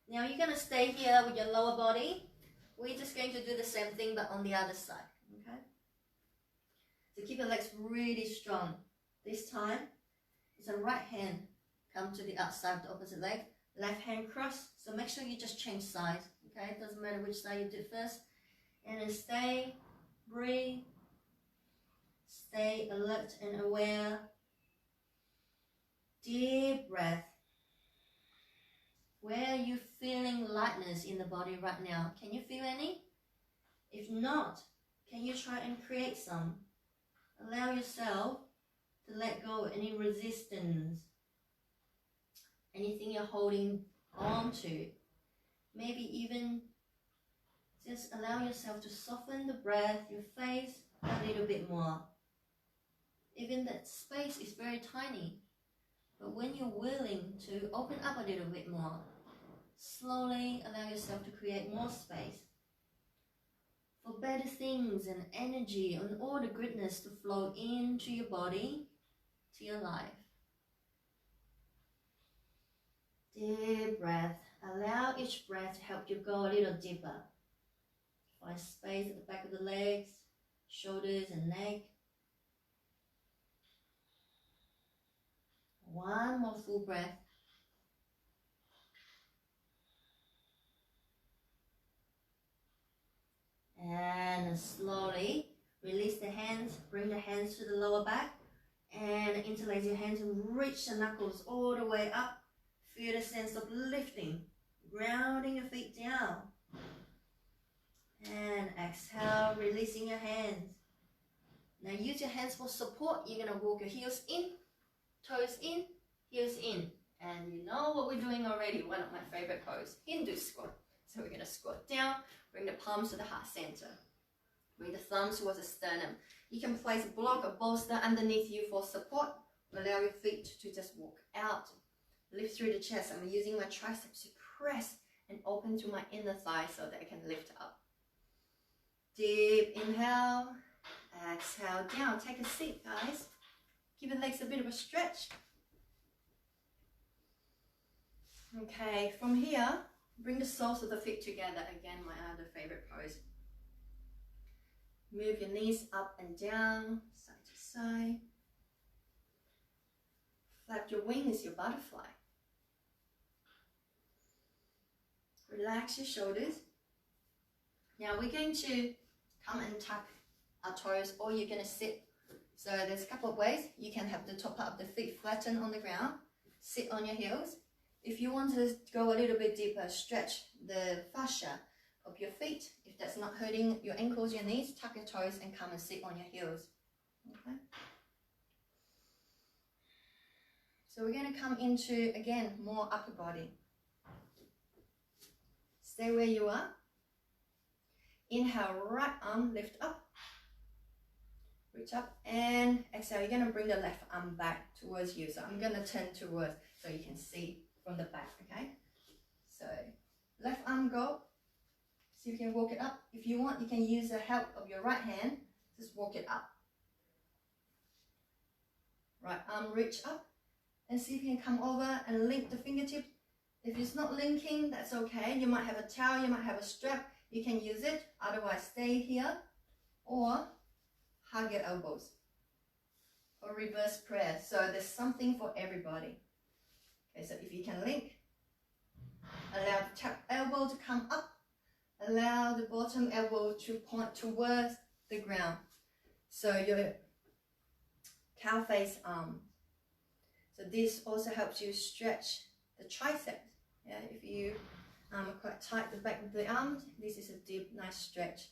Speaker 1: Now you're going to stay here with your lower body. We're just going to do the same thing but on the other side. Okay? So keep your legs really strong. This time, it's a right hand come to the outside of the opposite leg. Left hand cross. So make sure you just change sides. Okay? It doesn't matter which side you do first. And then stay, breathe, stay alert and aware. Deep breath. Where are you feeling lightness in the body right now? Can you feel any? If not, can you try and create some? Allow yourself to let go of any resistance, anything you're holding on to. Maybe even just allow yourself to soften the breath, your face a little bit more. Even that space is very tiny. But when you're willing to open up a little bit more, slowly allow yourself to create more space for better things and energy and all the goodness to flow into your body, to your life. Deep breath. Allow each breath to help you go a little deeper. Find space at the back of the legs, shoulders and neck. One more full breath. And slowly release the hands, bring the hands to the lower back and interlace your hands and reach the knuckles all the way up. Feel the sense of lifting, grounding your feet down. And exhale, releasing your hands. Now use your hands for support. You're going to walk your heels in, toes in, heels in. And you know what we're doing already, one of my favorite poses, Hindu squat. So we're going to squat down, bring the palms to the heart center. Bring the thumbs towards the sternum. You can place a block or bolster underneath you for support. Allow your feet to just walk out. Lift through the chest. I'm using my triceps to press and open to my inner thigh so that I can lift up. Deep inhale. Exhale down. Take a seat, guys. Give your legs a bit of a stretch. Okay, from here, bring the soles of the feet together. Again, my other favorite pose. Move your knees up and down, side to side. flap your wings, your butterfly. Relax your shoulders. Now we're going to come and tuck our toes, or you're going to sit. So there's a couple of ways. You can have the top part of the feet flatten on the ground, sit on your heels. If you want to go a little bit deeper, stretch the fascia of your feet. If that's not hurting your ankles, your knees, tuck your toes and come and sit on your heels. Okay. So we're going to come into, again, more upper body. Stay where you are. Inhale, right arm lift up. Reach up and exhale. You're going to bring the left arm back towards you. So I'm going to turn towards so you can see from the back, okay? So left arm go. See if you can walk it up. If you want, you can use the help of your right hand. Just walk it up. Right arm reach up. And see if you can come over and link the fingertips. If it's not linking, that's okay. You might have a towel, you might have a strap. You can use it. Otherwise, stay here. Or hug your elbows. Or reverse prayer. So there's something for everybody. Okay, so if you can link, allow the top elbow to come up. Allow the bottom elbow to point towards the ground. So your cow face arm. So this also helps you stretch the triceps. Yeah, if you are quite tight the back of the arms, this is a deep, nice stretch.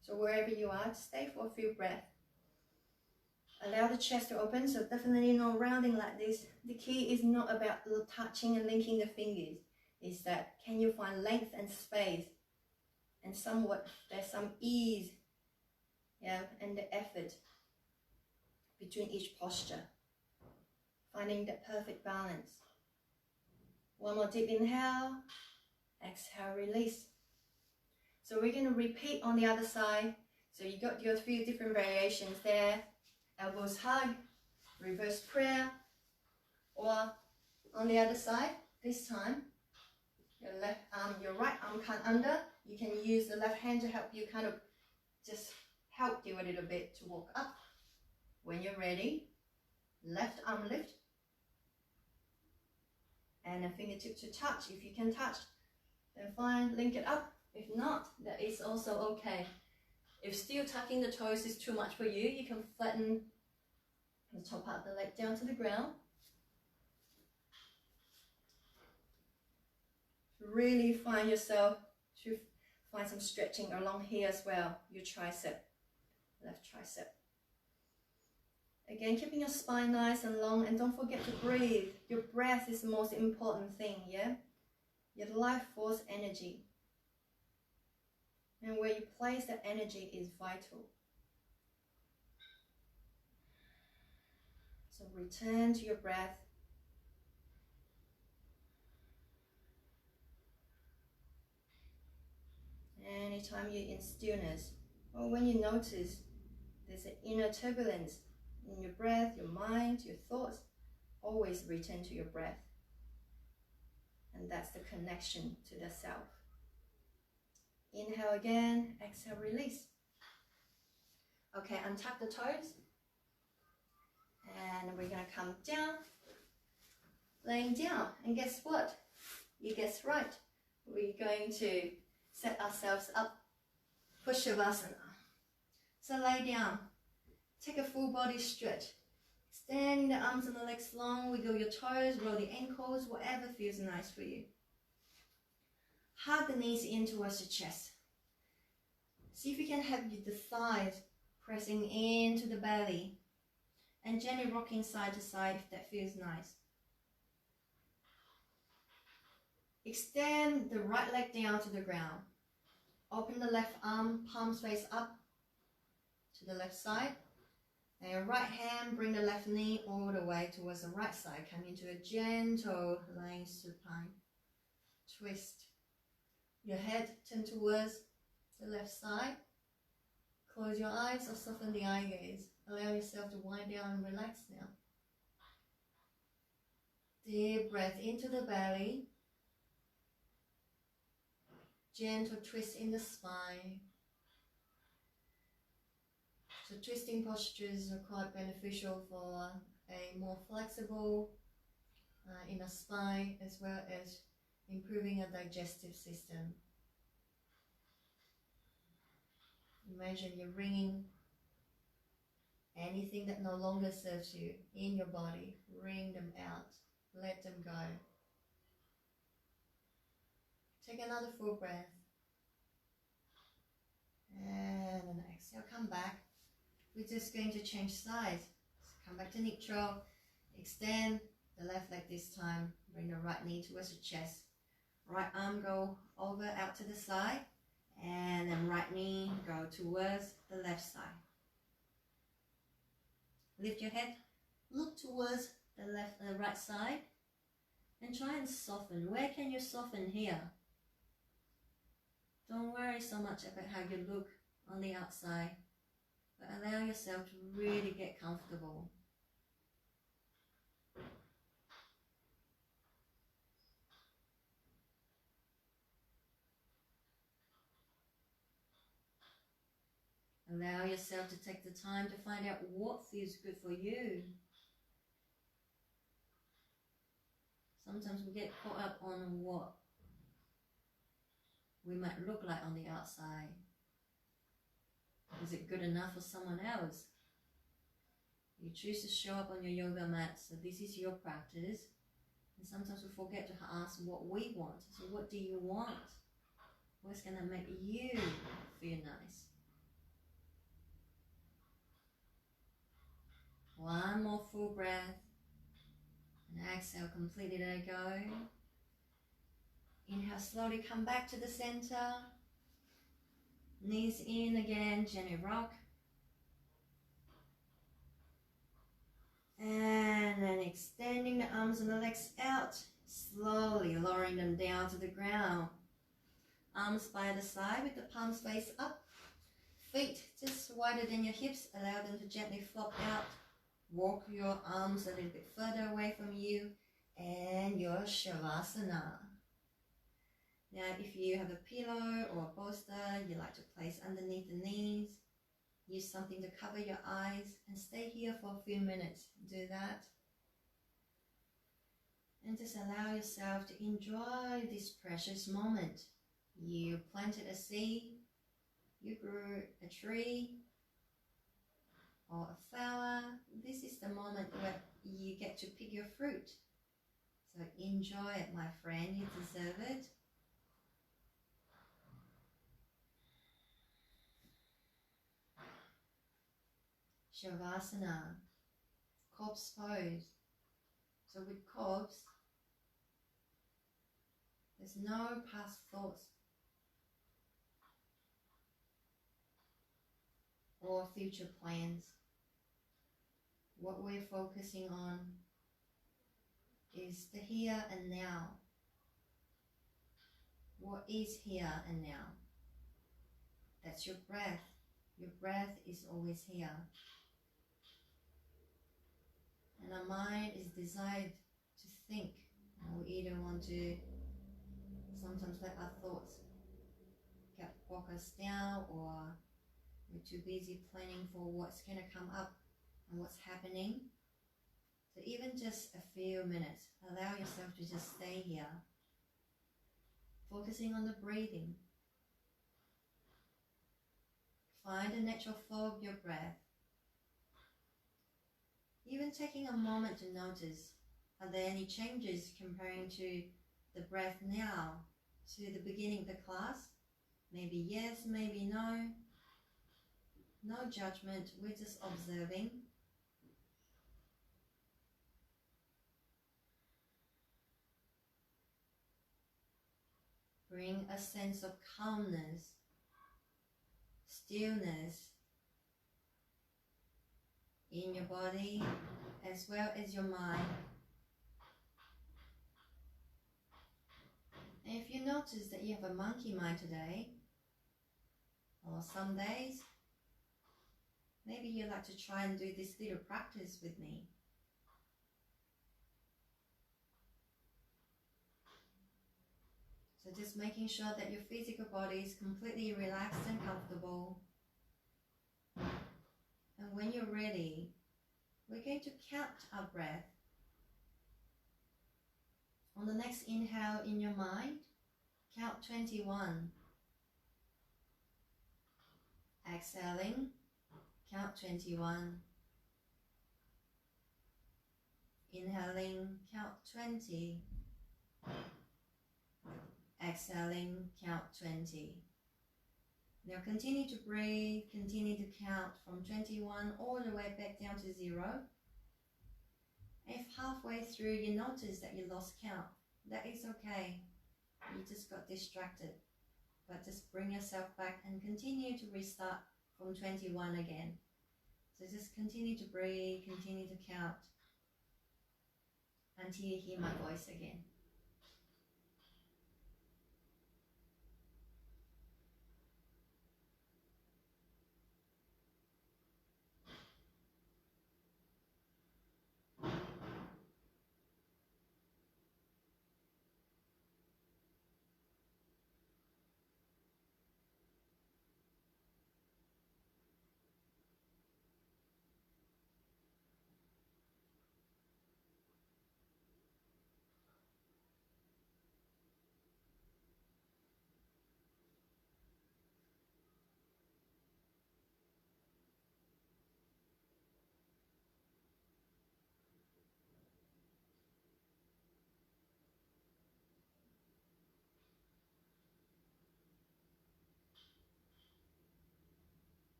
Speaker 1: So wherever you are, stay for a few breaths. Allow the chest to open, so definitely no rounding like this. The key is not about touching and linking the fingers. It's that can you find length and space, and somewhat there's some ease, yeah, and the effort between each posture. Finding that perfect balance. One more deep inhale, exhale, release. So we're going to repeat on the other side. So you got your few different variations there. Elbows hug, reverse prayer, or on the other side, this time, your left arm, your right arm come under. You can use the left hand to help you kind of just help you a little bit to walk up. When you're ready, left arm lift. And a fingertip to touch. If you can touch, then fine, link it up. If not, that is also okay. If still tucking the toes is too much for you, you can flatten the top part of the leg down to the ground. Really find yourself to find some stretching along here as well. Your tricep, left tricep. Again, keeping your spine nice and long, and don't forget to breathe. Your breath is the most important thing, yeah? Your life force energy. And where you place that energy is vital. So return to your breath. Anytime you're in stillness, or when you notice there's an inner turbulence in your breath, your mind, your thoughts, always return to your breath. And that's the connection to the self. Inhale again, exhale, release. Okay, untuck the toes. And we're going to come down, laying down. And guess what? You guessed right. We're going to set ourselves up for Shavasana. So lay down. Take a full body stretch. Extending the arms and the legs long. Wiggle your toes, roll the ankles, whatever feels nice for you. Hug the knees in towards the chest. See if you can have the thighs pressing into the belly. And gently rocking side to side if that feels nice. Extend the right leg down to the ground. Open the left arm, palms face up to the left side. And your right hand, bring the left knee all the way towards the right side. Come into a gentle lying supine. Twist. Your head turn towards the left side. Close your eyes or soften the eye gaze. Allow yourself to wind down and relax now. Deep breath into the belly. Gentle twist in the spine. So twisting postures are quite beneficial for a more flexible
Speaker 2: in our spine, as well as improving our digestive system. Imagine you're wringing anything that no longer serves you in your body. Wring them out. Let them go. Take another full breath. And then exhale, come back. We're just going to change sides. Come back to neutral. Extend the left leg this time. Bring the right knee towards the chest. Right arm go over out to the side. And then right knee go towards the left side. Lift your head. Look towards the right side. And try and soften. Where can you soften here? Don't worry so much about how you look on the outside, but allow yourself to really get comfortable. Allow yourself to take the time to find out what feels good for you. Sometimes we get caught up on what we might look like on the outside. Is it good enough for someone else? You choose to show up on your yoga mat, so this is your practice. And sometimes we forget to ask what we want. So what do you want? What's going to make you feel nice? One more full breath. And exhale, completely let it go. Inhale, slowly come back to the center. Knees in again, gently rock. And then extending the arms and the legs out, slowly lowering them down to the ground. Arms by the side with the palms face up. Feet just wider than your hips, allow them to gently flop out. Walk your arms a little bit further away from you and your Shavasana. Now, if you have a pillow or a bolster you like to place underneath the knees, use something to cover your eyes and stay here for a few minutes. Do that. And just allow yourself to enjoy this precious moment. You planted a seed, you grew a tree or a flower. This is the moment where you get to pick your fruit. So enjoy it, my friend. You deserve it. Shavasana, corpse pose. So with corpse, there's no past thoughts or future plans. What we're focusing on is the here and now. What is here and now? That's your breath. Your breath is always here. And our mind is designed to think. And we either want to sometimes let our thoughts walk us down, or we're too busy planning for what's going to come up and what's happening. So even just a few minutes, allow yourself to just stay here, focusing on the breathing. Find the natural flow of your breath. Even taking a moment to notice, are there any changes comparing to the breath now to the beginning of the class? Maybe yes, maybe no. No judgment, we're just observing. Bring a sense of calmness, stillness in your body as well as your mind. And if you notice that you have a monkey mind today, or some days, maybe you'd like to try and do this little practice with me. So just making sure that your physical body is completely relaxed and comfortable. And when you're ready, we're going to count our breath. On the next inhale in your mind, count 21. Exhaling, count 21. Inhaling, count 20. Exhaling, count 20. Now continue to breathe, continue to count from 21 all the way back down to 0. If halfway through you notice that you lost count, that is okay. You just got distracted. But just bring yourself back and continue to restart from 21 again. So just continue to breathe, continue to count until you hear my voice again.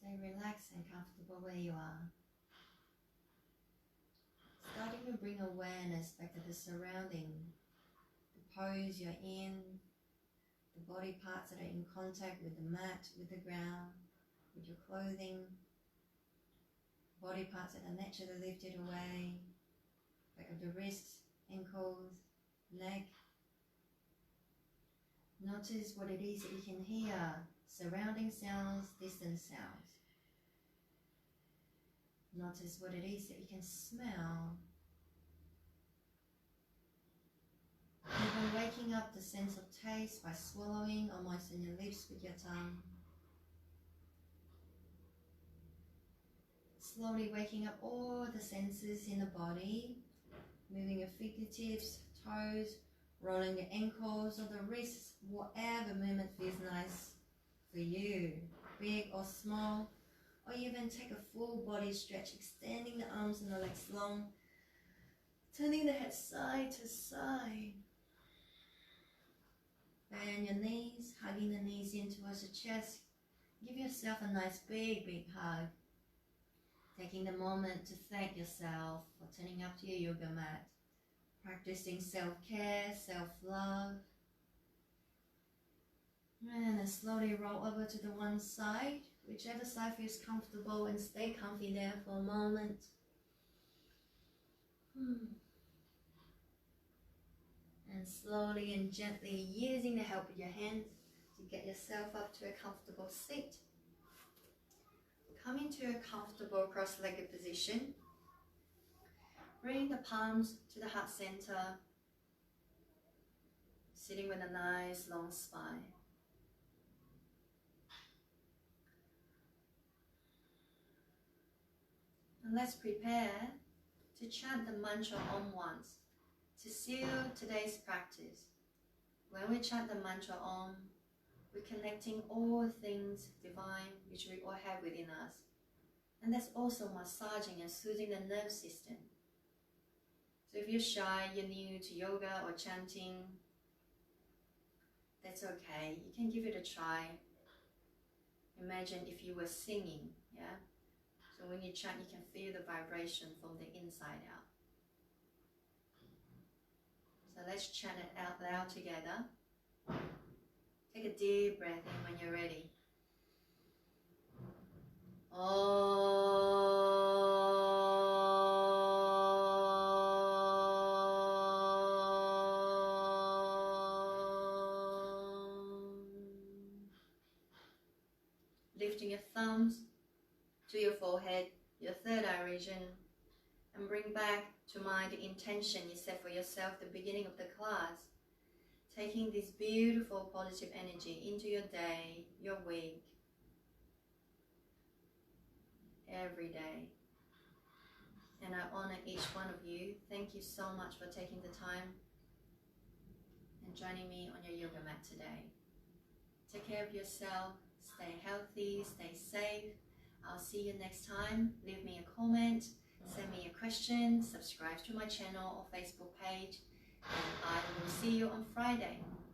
Speaker 2: Stay relaxed and comfortable where you are. Starting to bring awareness back to the surrounding, the pose you're in, the body parts that are in contact with the mat, with the ground, with your clothing, body parts that are naturally lifted away, back of the wrists, ankles, neck. Notice what it is that you can hear, surrounding sounds, distant sounds. Notice what it is that you can smell. Even waking up the sense of taste by swallowing or moisten your lips with your tongue. Slowly waking up all the senses in the body, moving your fingertips, toes, rolling your ankles or the wrists, whatever movement feels nice for you, big or small, or even take a full body stretch, extending the arms and the legs long, turning the head side to side. Bend your knees, hugging the knees in towards the chest. Give yourself a nice big hug. Taking the moment to thank yourself for turning up to your yoga mat. Practicing self-care, self-love. And then slowly roll over to the one side, whichever side feels comfortable, and stay comfy there for a moment. And slowly and gently, using the help of your hands to get yourself up to a comfortable seat. Come into a comfortable cross-legged position. Bring the palms to the heart center, sitting with a nice long spine. And let's prepare to chant the mantra Om once to seal today's practice. When we chant the mantra Om,
Speaker 1: We're connecting all things divine which we all have within us. And that's also massaging and soothing the nerve system. So if you're shy, you're new to yoga or chanting, that's okay. You can give it a try. Imagine if you were singing, yeah? So when you chant, you can feel the vibration from the inside out. So let's chant it out loud together. Take a deep breath in when you're ready. Lifting your thumbs to your forehead, your third eye region, and bring back to mind the intention you set for yourself at the beginning of the class. Taking this beautiful positive energy into your day, your week, every day. And I honor each one of you. Thank you so much for taking the time and joining me on your yoga mat today. Take care of yourself, stay healthy, stay safe. I'll see you next time. Leave me a comment, send me a question, subscribe to my channel or Facebook page, and I will see you on Friday.